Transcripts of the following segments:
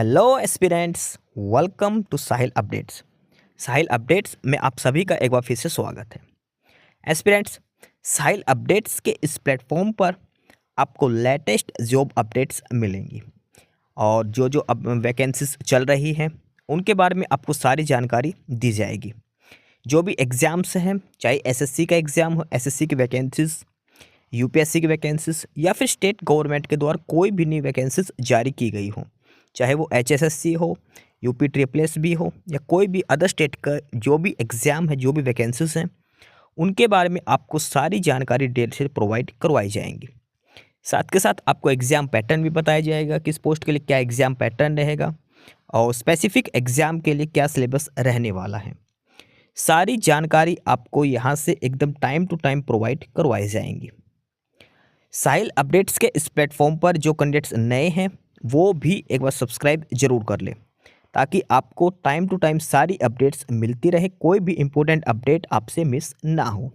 Hello aspirants, welcome to Sahil updates. Sahil updates में आप सभी का एक बार फिर से स्वागत है। एस्पिरेंट्स, साहिल अपडेट्स के इस प्लेटफॉर्म पर आपको लेटेस्ट जॉब अपडेट्स मिलेंगी और जो जो अब वैकेंसीज चल रही हैं उनके बारे में आपको सारी जानकारी दी जाएगी। जो भी एग्ज़ाम्स हैं, चाहे एसएससी का एग्ज़ाम हो, एसएससी की वैकेंसीज, यूपीएससी की वैकेंसीज या फिर स्टेट गवर्नमेंट के द्वारा कोई भी नई वैकेंसीज जारी की गई हो, चाहे वो एचएसएससी हो, यूपी ट्रिपल भी हो या कोई भी अदर स्टेट का जो भी एग्ज़ाम है, जो भी वैकेंसीज हैं, उनके बारे में आपको सारी जानकारी डेट से प्रोवाइड करवाई जाएंगी। साथ के साथ आपको एग्ज़ाम पैटर्न भी बताया जाएगा, किस पोस्ट के लिए क्या एग्ज़ाम पैटर्न रहेगा और स्पेसिफिक एग्ज़ाम के लिए क्या सिलेबस रहने वाला है। सारी जानकारी आपको यहाँ से एकदम टाइम टू टाइम प्रोवाइड करवाई जाएंगी। साहिल अपडेट्स के इस प्लेटफॉर्म पर जो कैंडिडेट्स नए हैं वो भी एक बार सब्सक्राइब जरूर कर लें ताकि आपको टाइम टू टाइम सारी अपडेट्स मिलती रहे, कोई भी इम्पोर्टेंट अपडेट आपसे मिस ना हो।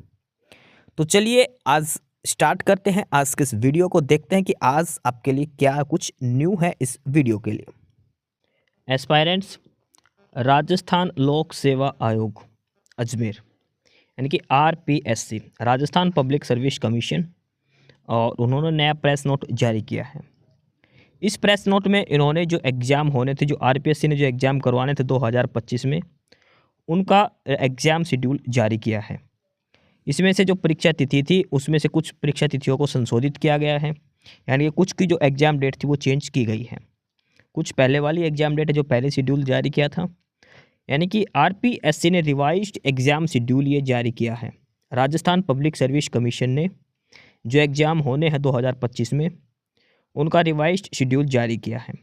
तो चलिए आज स्टार्ट करते हैं आज के इस वीडियो को, देखते हैं कि आज आपके लिए क्या कुछ न्यू है इस वीडियो के लिए। एस्पायरेंट्स, राजस्थान लोक सेवा आयोग अजमेर यानी कि RPSC, Rajasthan public service commission, और उन्होंने नया प्रेस नोट जारी किया है। इस प्रेस नोट में इन्होंने जो एग्ज़ाम होने थे, जो आरपीएससी ने जो एग्ज़ाम करवाने थे 2025 में, उनका एग्ज़ाम शेड्यूल जारी किया है। इसमें से जो परीक्षा तिथि थी उसमें से कुछ परीक्षा तिथियों को संशोधित किया गया है, यानी कि कुछ की जो एग्ज़ाम डेट थी वो चेंज की गई है। कुछ पहले वाली एग्ज़ाम डेट है जो पहले शेड्यूल जारी किया था, यानी कि आरपीएससी ने रिवाइज्ड एग्ज़ाम शेड्यूल ये जारी किया है। राजस्थान पब्लिक सर्विस कमीशन ने जो एग्ज़ाम होने हैं 2025 में, उनका रिवाइज्ड शेड्यूल जारी किया है।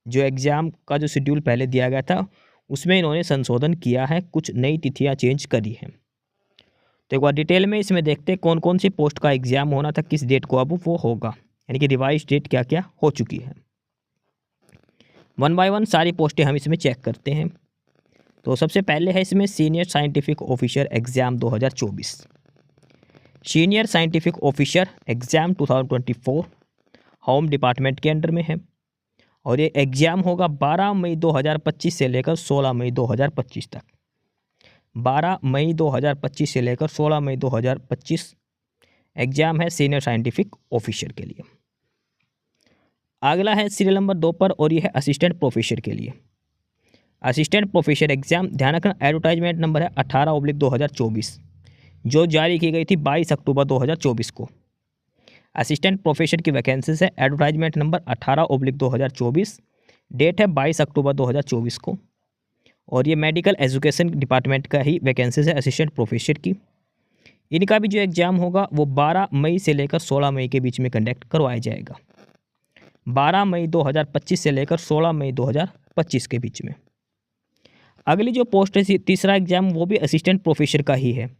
जो एग्ज़ाम का जो शेड्यूल पहले दिया गया था उसमें इन्होंने संशोधन किया है, कुछ नई तिथियां चेंज करी हैं। तो एक बार डिटेल में इसमें देखते हैं कौन कौन सी पोस्ट का एग्ज़ाम होना था, किस डेट को अब वो होगा, यानी कि रिवाइज डेट क्या क्या हो चुकी है। वन बाय वन सारी पोस्टें हम इसमें चेक करते हैं। तो सबसे पहले है इसमें senior scientific officer exam 2024। Senior scientific officer exam 2024 home department के अंडर में है और ये एग्ज़ाम होगा 12 मई 2025 से लेकर 16 मई 2025 तक। 12 मई 2025 से लेकर 16 मई 2025 एग्ज़ाम है सीनियर साइंटिफिक ऑफिसर के लिए। अगला है सीरियल नंबर 2 पर और ये है असिस्टेंट प्रोफेसर के लिए। असिस्टेंट प्रोफेसर एग्ज़ाम, ध्यान रखना एडवर्टाइजमेंट नंबर है 18/2024 जो जारी की गई थी 22 अक्टूबर 2024 को। असिस्टेंट प्रोफेसर की वैकेंसीज है, एडवर्टाइजमेंट नंबर 18/2024, डेट है 22 अक्टूबर 2024 को, और ये मेडिकल एजुकेशन डिपार्टमेंट का ही वैकेंसीज है असिस्टेंट प्रोफेसर की। इनका भी जो एग्ज़ाम होगा वो 12 मई से लेकर 16 मई के बीच में कंडक्ट करवाया जाएगा। 12 मई 2025 से लेकर 16 मई 2025 के बीच में। अगली जो पोस्ट है तीसरा एग्ज़ाम वो भी असिस्टेंट प्रोफेसर का ही है,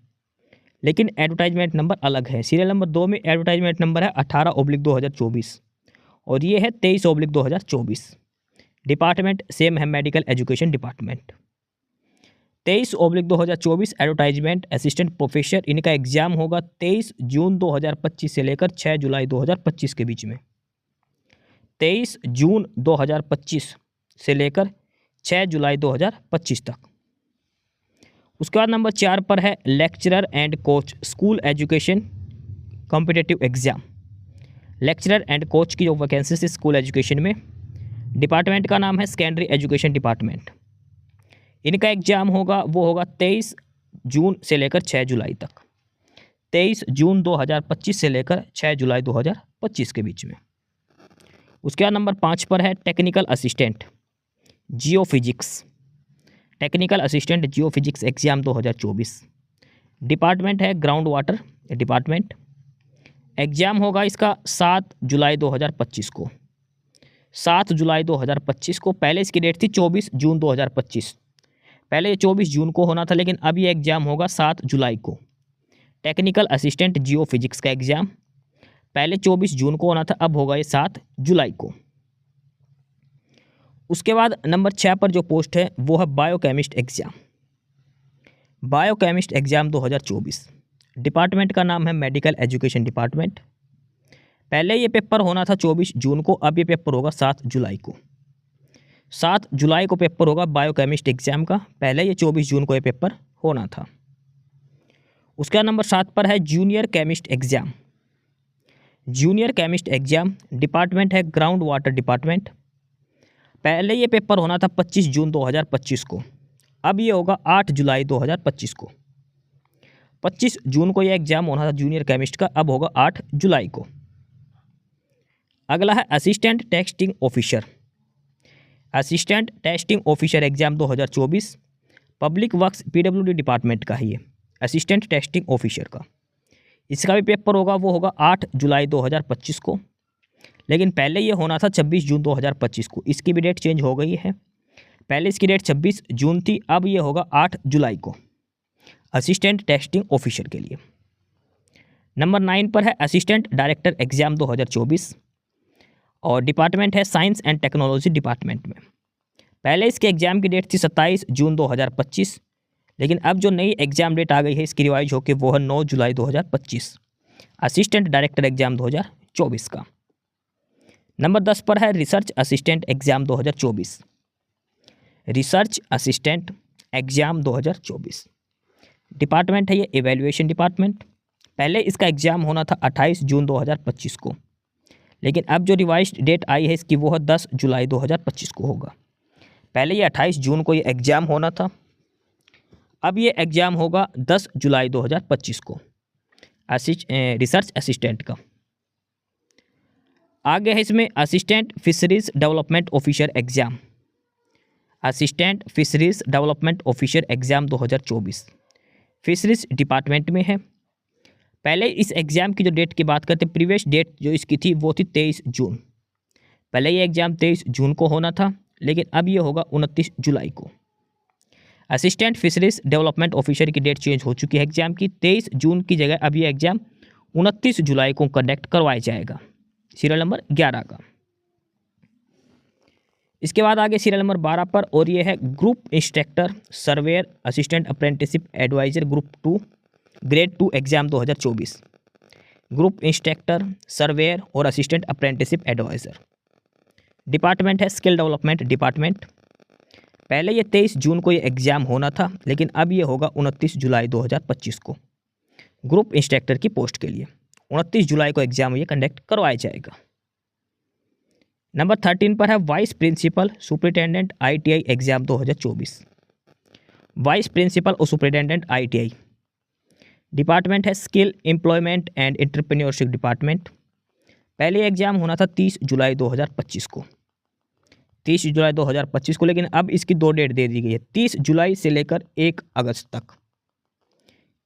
लेकिन एडवर्टाइजमेंट नंबर अलग है। सीरियल नंबर 2 में एडवर्टाइजमेंट नंबर है 18/2024 और ये है 23/2024। डिपार्टमेंट सेम है, medical education department. 23/2024 advertisement assistant professor, इनका एग्ज़ाम होगा 23 जून 2025 से लेकर 6 जुलाई 2025 के बीच में। 23 जून 2025 से लेकर 6 जुलाई 2025 तक। उसके बाद नंबर 4 पर है lecturer and coach school education competitive exam. Lecturer and coach की जो वैकेंसीज है स्कूल एजुकेशन में, डिपार्टमेंट का नाम है सेकेंडरी एजुकेशन डिपार्टमेंट। इनका एग्ज़ाम होगा वो होगा 23 जून से लेकर 6 जुलाई तक। 23 जून 2025 से लेकर 6 जुलाई 2025 के बीच में। उसके बाद नंबर 5 पर है टेक्निकल असिस्टेंट जियो फिजिक्स। टेक्निकल असिस्टेंट जियो फिजिक्स एग्ज़ाम 2024। डिपार्टमेंट है ग्राउंड वाटर डिपार्टमेंट। एग्ज़ाम होगा इसका 7 जुलाई 2025 को। 7 जुलाई 2025 को। पहले इसकी डेट थी 24 जून 2025। पहले ये 24 जून को होना था, लेकिन अब ये एग्ज़ाम होगा 7 जुलाई को। टेक्निकल असिस्टेंट जियो फिजिक्स का एग्ज़ाम पहले 24 जून को होना था, अब होगा ये 7 जुलाई को। उसके बाद नंबर 6 पर जो पोस्ट है वो है biochemist exam. Biochemist exam 2024। Department का नाम है मेडिकल एजुकेशन डिपार्टमेंट। पहले ये पेपर होना था 24 जून को, अब ये पेपर होगा 7 जुलाई को। 7 जुलाई को पेपर होगा बायोकेमिस्ट एग्जाम का। पहले ये 24 जून को ये पेपर होना था। उसका नंबर 7 पर है junior chemist exam. Junior chemist exam department है ग्राउंड वाटर डिपार्टमेंट। पहले ये पेपर होना था 25 जून 2025 को, अब ये होगा 8 जुलाई 2025 को। 25 जून को ये एग्जाम होना था जूनियर केमिस्ट का, अब होगा 8 जुलाई को। अगला है assistant testing officer. Assistant testing officer exam 2024 public works PWD department का ही है, असिस्टेंट टेस्टिंग ऑफिसर का। इसका भी पेपर होगा, वो होगा 8 जुलाई 2025 को, लेकिन पहले ये होना था 26 जून 2025 को। इसकी भी डेट चेंज हो गई है, पहले इसकी डेट 26 जून थी, अब ये होगा 8 जुलाई को असिस्टेंट टेस्टिंग ऑफिसर के लिए। नंबर 9 पर है असिस्टेंट डायरेक्टर एग्जाम 2024 और डिपार्टमेंट है साइंस एंड टेक्नोलॉजी डिपार्टमेंट में। पहले इसके एग्जाम की डेट थी 27 जून 2025, लेकिन अब जो नई एग्जाम डेट आ गई है इसकी रिवाइज होकर वो है 9 जुलाई 2025 असिस्टेंट डायरेक्टर एग्जाम 2024 का। नंबर 10 पर है research assistant exam 2024। Research assistant exam 2024 department है ये इवैल्यूएशन डिपार्टमेंट। पहले इसका एग्जाम होना था 28 जून 2025 को, लेकिन अब जो रिवाइज्ड डेट आई है इसकी वो है 10 जुलाई 2025 को होगा। पहले ये 28 जून को ये एग्ज़ाम होना था, अब ये एग्ज़ाम होगा 10 जुलाई 2025 को रिसर्च असिस्टेंट का। आगे है इसमें assistant fisheries development officer exam. Assistant fisheries development officer exam 2024 fisheries department में है। पहले इस एग्ज़ाम की जो डेट की बात करते, प्रीवियस डेट जो इसकी थी वो थी 23 जून। पहले ये एग्ज़ाम 23 जून को होना था, लेकिन अब ये होगा 29 जुलाई को। असिस्टेंट फिशरीज डेवलपमेंट ऑफिसर की डेट चेंज हो चुकी है एग्ज़ाम की, 23 जून की जगह अब ये एग्ज़ाम 29 जुलाई को कंडक्ट करवाया जाएगा, सीरियल नंबर 11 का। इसके बाद आगे सीरियल नंबर 12 पर, और ये है group instructor surveyor assistant apprenticeship advisor group 2 grade 2 exam 2024। Group instructor surveyor और असिस्टेंट अप्रेंटिसशिप एडवाइज़र डिपार्टमेंट है स्किल डेवलपमेंट डिपार्टमेंट। पहले ये 23 जून को ये एग्ज़ाम होना था, लेकिन अब ये होगा 29 जुलाई 2025 को ग्रुप इंस्ट्रक्टर की पोस्ट के लिए। 29 जुलाई को एग्ज़ाम ये कंडक्ट करवाया जाएगा। नंबर 13 पर है vice principal superintendent ITI exam 2024। Vice principal और सुपरिटेंडेंट ITI डिपार्टमेंट है skill employment and entrepreneurship department. पहले एग्ज़ाम होना था 30 जुलाई 2025 को, 30 जुलाई 2025 को, लेकिन अब इसकी 2 डेट दे दी गई है, 30 जुलाई से लेकर 1 अगस्त तक।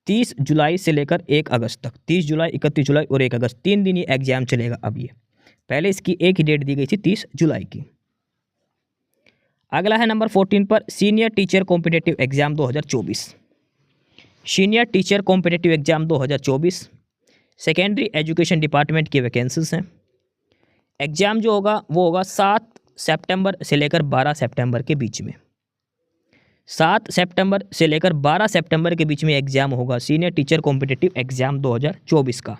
30 जुलाई से लेकर 1 अगस्त तक, 30 जुलाई 31 जुलाई और 1 अगस्त 3 दिन ये एग्ज़ाम चलेगा। अब ये पहले इसकी एक ही डेट दी गई थी 30 जुलाई की। अगला है नंबर 14 पर senior teacher competitive exam 2024। Senior teacher competitive exam 2024 secondary education department की वैकेंसीज हैं। एग्ज़ाम जो होगा वो होगा 7 सितंबर से लेकर 12 सितंबर के बीच में। 7 सितंबर से लेकर 12 सितंबर के बीच में एग्ज़ाम होगा सीनियर टीचर कॉम्पिटिटिव एग्ज़ाम 2024 का।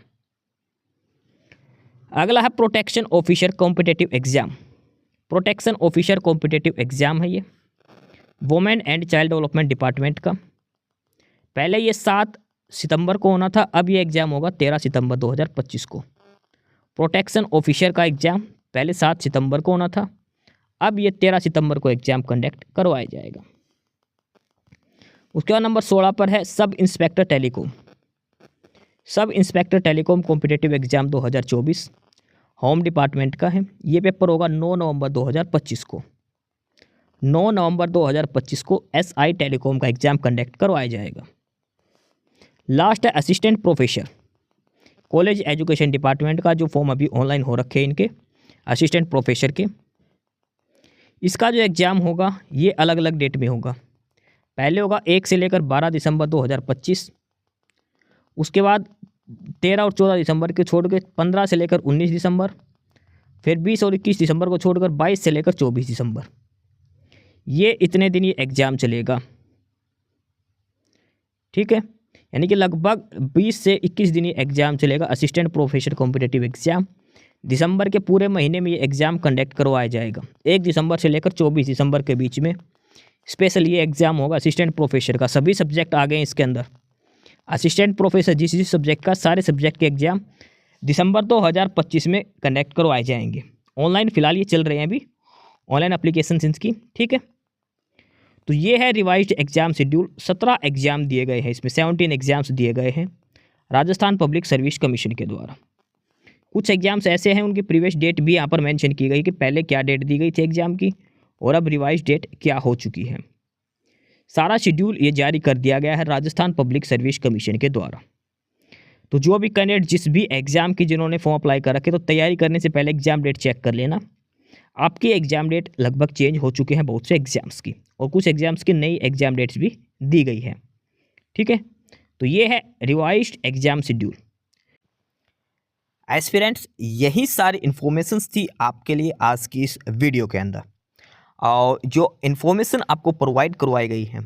अगला है protection officer competitive exam. Protection officer competitive exam है ये women and child development department का। पहले ये 7 सितंबर को होना था, अब ये एग्ज़ाम होगा 13 सितंबर 2025 को। प्रोटेक्शन ऑफिसर का एग्ज़ाम पहले 7 सितंबर को होना था, अब ये 13 सितंबर को एग्ज़ाम कंडक्ट करवाया जाएगा। उसके बाद नंबर 16 पर है sub inspector telecom. Sub inspector telecom competitive exam 2024 home department का है। ये पेपर होगा 9 नवंबर 2025 को। 9 नवंबर 2025 को SI टेलीकॉम का एग्ज़ाम कंडक्ट करवाया जाएगा। लास्ट है assistant professor college education department का, जो फॉर्म अभी ऑनलाइन हो रखे हैं इनके असिस्टेंट प्रोफेसर के। इसका जो एग्ज़ाम होगा ये अलग अलग डेट में होगा। पहले होगा 1 से लेकर 12 दिसंबर 2025, उसके बाद 13 और 14 दिसंबर के छोड़ के 15 से लेकर 19 दिसंबर, फिर 20 और 21 दिसंबर को छोड़कर 22 से लेकर 24 दिसंबर। ये इतने दिन ये एग्ज़ाम चलेगा, ठीक है, यानी कि लगभग 20 से 21 दिन ये एग्ज़ाम चलेगा असिस्टेंट प्रोफेसर कॉम्पिटिटिव एग्ज़ाम। दिसंबर के पूरे महीने में ये एग्ज़ाम कंडक्ट करवाया जाएगा। 1 दिसंबर से लेकर 24 दिसंबर के बीच में स्पेशल ये एग्ज़ाम होगा असिस्टेंट प्रोफेसर का। सभी सब्जेक्ट आ गए हैं इसके अंदर। असिस्टेंट प्रोफेसर जिस जिस सब्जेक्ट का, सारे सब्जेक्ट के एग्ज़ाम दिसंबर 2025 में कंडक्ट करवाए जाएंगे। ऑनलाइन फ़िलहाल ये चल रहे हैं अभी, ऑनलाइन एप्लीकेशन इनकी, ठीक है। तो ये है रिवाइज्ड एग्ज़ाम शेड्यूल। 17 एग्ज़ाम दिए गए हैं इसमें, 17 एग्ज़ाम्स दिए गए हैं राजस्थान पब्लिक सर्विस कमीशन के द्वारा। कुछ एग्ज़ाम्स ऐसे हैं उनकी प्रीवियस डेट भी यहाँ पर मेंशन की गई कि पहले क्या डेट दी गई थी एग्ज़ाम की और अब रिवाइज डेट क्या हो चुकी है। सारा शेड्यूल ये जारी कर दिया गया है राजस्थान पब्लिक सर्विस कमीशन के द्वारा। तो जो भी कैंडिडेट जिस भी एग्ज़ाम की जिन्होंने फॉर्म अप्लाई कर रखे, तो तैयारी करने से पहले एग्ज़ाम डेट चेक कर लेना। आपकी एग्ज़ाम डेट लगभग चेंज हो चुके हैं बहुत से एग्ज़ाम्स की, और कुछ एग्ज़ाम्स की नई एग्ज़ाम डेट्स भी दी गई है, ठीक है। तो ये है रिवाइज्ड एग्ज़ाम शेड्यूल। एस्पिरेंट्स, यही सारी इन्फॉर्मेशंस थी आपके लिए आज की इस वीडियो के अंदर। और जो इन्फॉर्मेशन आपको प्रोवाइड करवाई गई है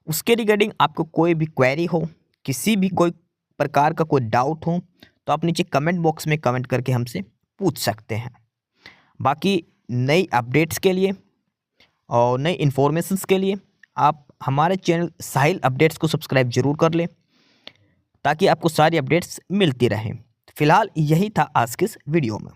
उसके रिगार्डिंग आपको कोई भी क्वेरी हो, किसी भी कोई प्रकार का कोई डाउट हो, तो आप नीचे कमेंट बॉक्स में कमेंट करके हमसे पूछ सकते हैं। बाकी नई अपडेट्स के लिए और नई इन्फॉर्मेशंस के लिए आप हमारे चैनल साहिल अपडेट्स को सब्सक्राइब जरूर कर लें, ताकि आपको सारी अपडेट्स मिलती रहें। फिलहाल यही था आज के इस वीडियो में।